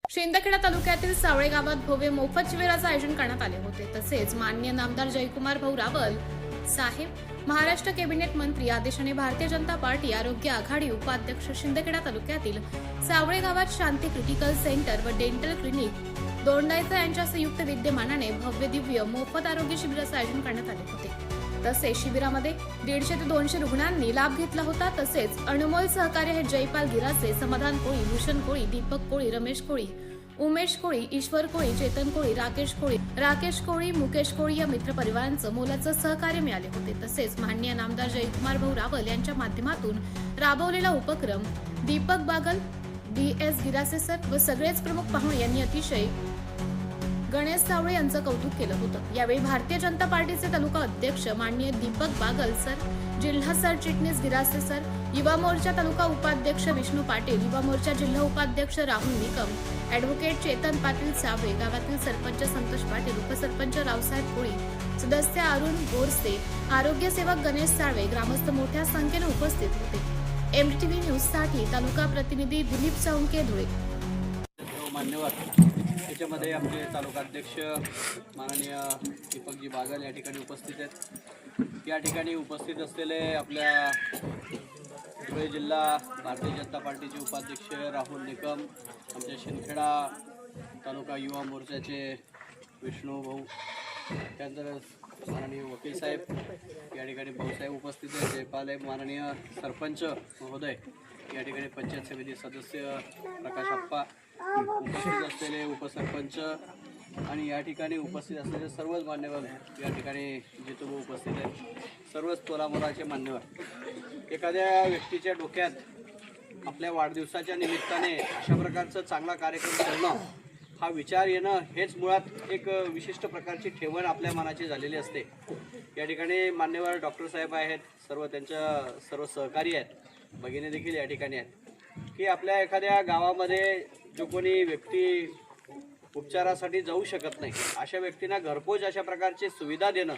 शिंदखेडा तालुक्यातील सावळे गावात भव्य मोफत शिबिराचं आयोजन करण्यात आले होते। तसेच माननीय नामदार जयकुमार भाऊ रावल साहेब, महाराष्ट्र कॅबिनेट मंत्री आदेश आणि भारतीय जनता पार्टी आरोग्य आघाडी उपाध्यक्ष शिंदखेडा तालुक्यातील सावळे गावात शांती क्रिटिकल सेंटर व डेंटल क्लिनिक दोंडायचा यांच्या संयुक्त विद्यमानाने भव्य दिव्य मोफत आरोग्य शिबिराचं आयोजन करण्यात आले होते। तसेच शिबिरामध्ये 150 ते 200 रुग्णांनी लाभ घेतला होता। तसेच अनमोल सहकार्य हे जयपाल गिरासे, समाधान कोळी, भूषण कोळी, दीपक कोळी, रमेश कोळी, उमेश कोळी, ईश्वर कोळी, चेतन कोळी, राकेश कोळी, मुकेश कोळी या मित्रपरिवारांचं मोलाचं सहकार्य मिळाले होते। तसेच माननीय नामदार जयकुमार भाऊ रावल यांच्या माध्यमातून राबवलेला उपक्रम दीपक बागल, DS गिरासे सर व सगळेच प्रमुख पाहुणे यांनी अतिशय गणेश सावळे यांचं कौतुक केलं होतं। यावेळी भारतीय जनता पार्टीचे तालुका अध्यक्ष माननीय दीपक बागल सर, जिल्हा सरचिटणीस गिरासे सर, युवा मोर्चा तालुका उपाध्यक्ष विष्णू पाटील, युवा मोर्चा जिल्हा उपाध्यक्ष राहुल निकम, ॲडव्होकेट चेतन पाटील सावळे, गावातील सरपंच संतोष पाटील, उपसरपंच रावसाहेब कोळी, सदस्य अरुण बोरसे, आरोग्य सेवक गणेश साळवे, ग्रामस्थ मोठ्या संख्येने उपस्थित होते। MTV न्यूज साठी तालुका प्रतिनिधी दिलीप साळुंके, धुळे। मान्यवर त्याच्यामध्ये आमचे तालुका अध्यक्ष माननीय दीपकजी बागल या ठिकाणी उपस्थित आहेत। या ठिकाणी उपस्थित असलेले आपल्या धुळे जिल्हा भारतीय जनता पार्टीचे उपाध्यक्ष राहुल निकम, आमच्या शिंदखेडा तालुका युवा मोर्चाचे विष्णू भाऊ, त्यानंतर माननीय वकील साहेब या ठिकाणी भाऊसाहेब उपस्थित आहेत, जयपाल माननीय सरपंच महोदय या ठिकाणी, पंचायत समिती सदस्य प्रकाश अप्पा उपस्थित असलेले उपसरपंच आणि या ठिकाणी उपस्थित असलेले सर्वच मान्यवर या ठिकाणी जितू उपस्थित आहेत, सर्वच तोलामोलाचे मान्यवर। एखाद्या व्यक्तीच्या डोक्यात आपल्या वाढदिवसाच्या निमित्ताने अशा प्रकारचं चांगला कार्यक्रम करणं, हा विचार येणं हेच मुळात एक विशिष्ट प्रकारची ठेवण आपल्या मनाची झालेली असते। या ठिकाणी मान्यवर डॉक्टर साहेब आहेत, सर्व सहकारी आहेत, भगिनी देखील या ठिकाणी आहेत की आपल्या एखाद्या गावामध्ये जो कोणी व्यक्ती उपचारासाठी जाऊ शकत नाही अशा व्यक्तींना घरपोच अशा प्रकारची सुविधा देणं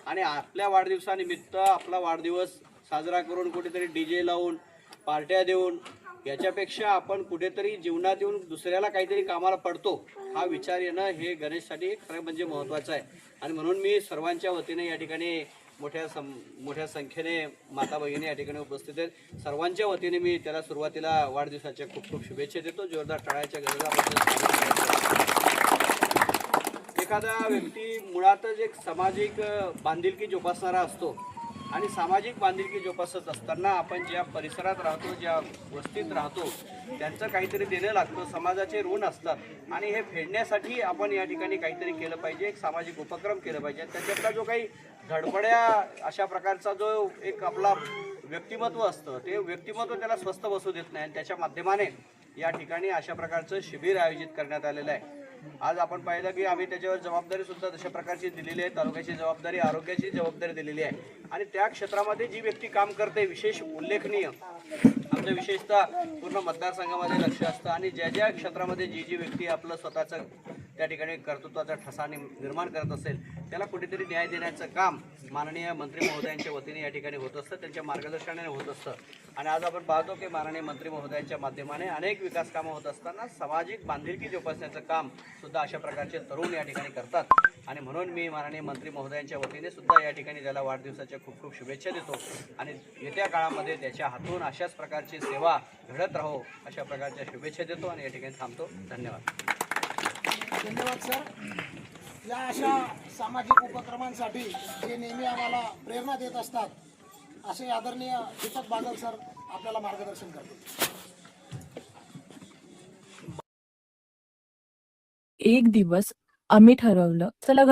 आणि आपल्या वाढदिवसानिमित्त आपला वाढदिवस साजरा करून कुठेतरी DJ लावून पार्ट्या देऊन याच्यापेक्षा आपण कुठेतरी जीवनात येऊन दुसऱ्याला काहीतरी कामाला पडतो हा विचार येणं हे गणेशसाठी खरं म्हणजे महत्त्वाचं आहे। आणि म्हणून मी सर्वांच्या वतीने या ठिकाणी मोठ्या संख्येने माता भगिनी या ठिकाणी उपस्थित आहेत। सर्वांच्या वतीने मी त्याला सुरुवातीला वाढदिवसाच्या खूप खूप शुभेच्छा देतो। जोरदार टाळ्याच्या गजरात एखादा व्यक्ती मुळातच एक सामाजिक बांधिलकी जोपासणारा असतो आणि सामाजिक बांधिलकी जोपासत असताना आपण ज्या परिसरात राहतो, ज्या वस्तीत राहतो, त्यांचं काहीतरी देणं लागतं, समाजाचे ऋण असतात आणि हे फेडण्यासाठी आपण या ठिकाणी काहीतरी केलं पाहिजे, एक सामाजिक उपक्रम केलं पाहिजे। त्याच्यातला जो काही धडपड्या अशा प्रकारचा जो एक आपला व्यक्तिमत्व असतं ते व्यक्तिमत्व त्याला स्वस्थ बसू देत नाही आणि त्याच्या माध्यमाने या ठिकाणी अशा प्रकारचं शिबिर आयोजित करण्यात आलेलं आहे। आज आपण पाहिलं की आम्ही त्याच्यावर जबाबदारी सुद्धा तशा प्रकारची दिलेली आहे, तालुक्याची जबाबदारी, आरोग्याची जबाबदारी दिलेली आहे आणि त्या क्षेत्रामध्ये जी व्यक्ती काम करते विशेष उल्लेखनीय आमचं विशेषतः पूर्ण मतदारसंघामध्ये लक्ष असतं आणि ज्या क्षेत्रामध्ये जी व्यक्ती आपलं स्वतःचं त्या ठिकाणी कर्तृत्वाचा ठसा निर्माण करत असेल त्याला कुठेतरी न्याय देण्याचं काम माननीय मंत्री महोदयांच्या वतीने या ठिकाणी होत असतं, त्यांच्या मार्गदर्शनाने होत असतं। आणि आज आपण पाहतो की माननीय मंत्री महोदयांच्या माध्यमाने अनेक विकास कामं होत असताना सामाजिक बांधिलकी जोपासण्याचं काम सुद्धा अशा प्रकारचे तरुण या ठिकाणी करतात आणि म्हणून मी माननीय मंत्री महोदयांच्या वतीने सुद्धा या ठिकाणी त्याला वाढदिवसाच्या खूप खूप शुभेच्छा देतो आणि येत्या काळामध्ये त्याच्या हातून अशाच प्रकारची सेवा घडत राहो अशा प्रकारच्या शुभेच्छा देतो आणि या ठिकाणी थांबतो। धन्यवाद। धन्यवाद सर। या अशा सामाजिक उपक्रमांसाठी जे नेहमी आम्हाला प्रेरणा देत असतात असे आदरणीय दीपक बागल सर आपल्याला मार्गदर्शन करतात। एक दिवस आम्ही ठरवलं चला